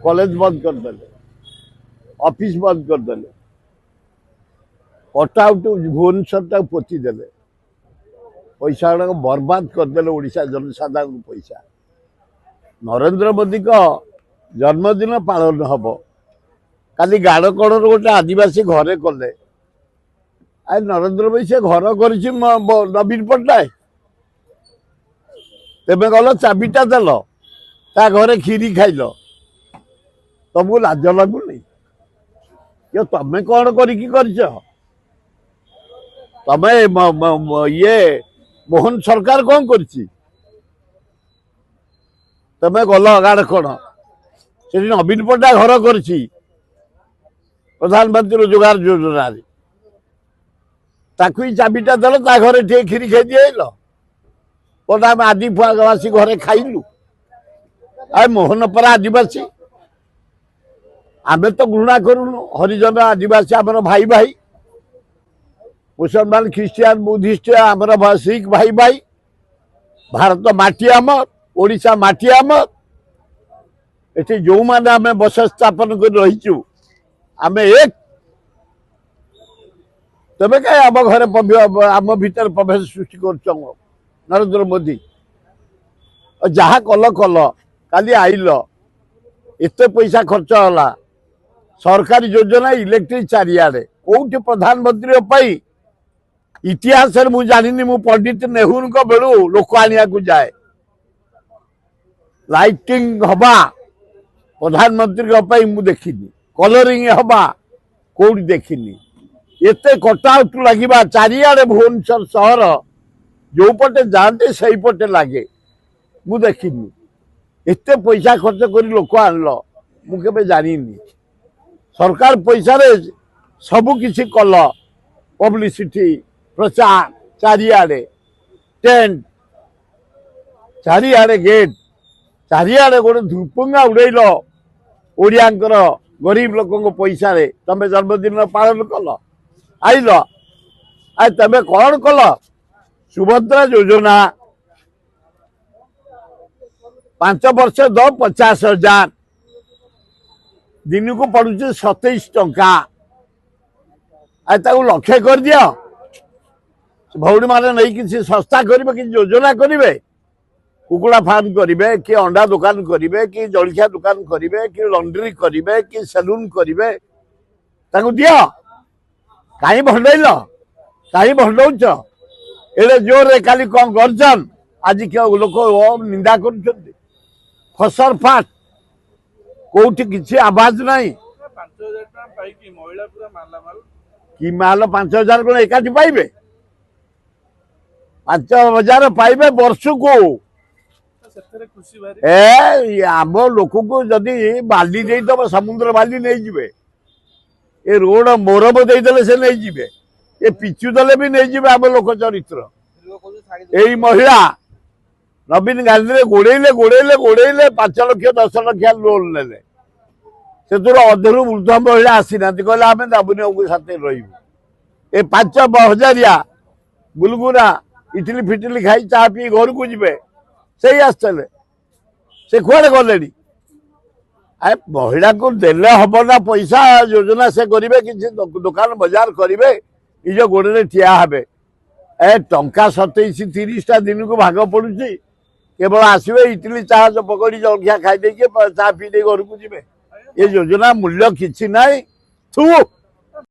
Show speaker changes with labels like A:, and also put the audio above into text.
A: College बंद करदे office बंद करदे कटआउट भुवनेश्वर पोतीदेले पैसा गुड़ा बर्बाद करदे ओडिशा जनसाधारण पैसा। नरेंद्र मोदी को जन्मदिन पालन हम काली गाड़कड़ गोटे आदिवासी घरे कले आ नरेंद्र मोदी से घर कर नवीन पट्टनायक तेमे गल चाबिटा देल ता घरे खीरी खाइल तुमको लाज लगुनि तमें कौन तमें ये मोहन सरकार कौन कर तमें गल गाड़कड़ से नवीन पट्टनायक घर कर प्रधानमंत्री रोजगार योजना ताकू चाबिटा देल ता घरे टे खीरी खाई दिल आम आदिवासी घरे खाइलु आ मोहन पर आदिवासी आमे तो घृणा करूनु हरिजन आदिवासी आमर भाई भाई मुसलमान ख्रिस्टियान बुद्धिस्ट आमर सिख भाई भाई भारत माटी आमर ओडिशा माटी आमर एठी जो माने आमे बस स्थापन कर रहीचु आमे एक तबे कहीं आम घर आम भीतर प्रवेश सृष्टि कर नरेंद्र मोदी जहा कल कल काली आइल एत पैसा खर्च होला सरकारी योजना इलेक्ट्रिक चारिआडे कोठी प्रधानमंत्री इतिहास मु जानी मु पंडित नेहरू को बेलू लोक आनिया को जाए लाइटिंग हवा प्रधानमंत्री मु देखिनी कलरिंग हवा कोठी देखिनी एते कटआउट लगे चारिआडे भुवनेश्वर सहर जो पटे जाते से पटे लगे मु देखिनी एते पैसा खर्च कर लोक आनल मुझे जानी सरकार पैसा रे सबु किसी कल पब्लिसिटी प्रचार चारिआडे टेंट चारिआडे गेट चारिआडे गोटे धूपंगा उड़ेल ओडिया गरीब लोक पैसा रे तमें जन्मदिन पालन कल आइल आ तमें कौन कल सुभद्रा योजना 5 वर्ष दो 50,000 दिन को पड़ू 27 टंका लक्षे कर दियो भौणी माने नहीं किसी सस्ता करेंगे कि योजना करेंगे कुकुड़ा फार्म करेंगे कि अंडा दुकान करेंगे कि जलखिया दुकान करेंगे कि लंड्री करेंगे कि सैलून करेंगे दियो कहीं भंडल कहीं भंडौच एडे जोर काली कौन गर्जन आज क्या लोक निंदा कर फसर फाट कोठी किसी आवाज नहीं कि माल 5,000 कौन एकाठी पाइबे 5,000 पाइबे वर्ष को आम लोक को जदि बाली दे दब समुद्र बाली नहीं जिबे ए रोड मोरम देदेले से नहीं जिबे ए पिचु देले भी नहीं जिबे आम लोक चरित्र यही महिला नवीन गांधी गोड़े गोड़े गोड़े 5 लाख 10 लाख लोन ने से अधरू वृद्ध महिला आसी ना कहले आम दाबुनी हमको साथ रही ए 5,000 गुलगुना इटली फिटली खाई चा पी घर को जी से आसते से कुआड़े गले महिला को देले हम ना पैसा योजना से करेंगे कि दुकान बाजार करेंगे निज गोड़े ठिया हे ए टंका 27-30 दिन को भाग पड़ुची केवल आसवे इटली चाह पकड़ी जलखिया खाई चा पी घर को जी ये योजना मूल्य किसी ना थू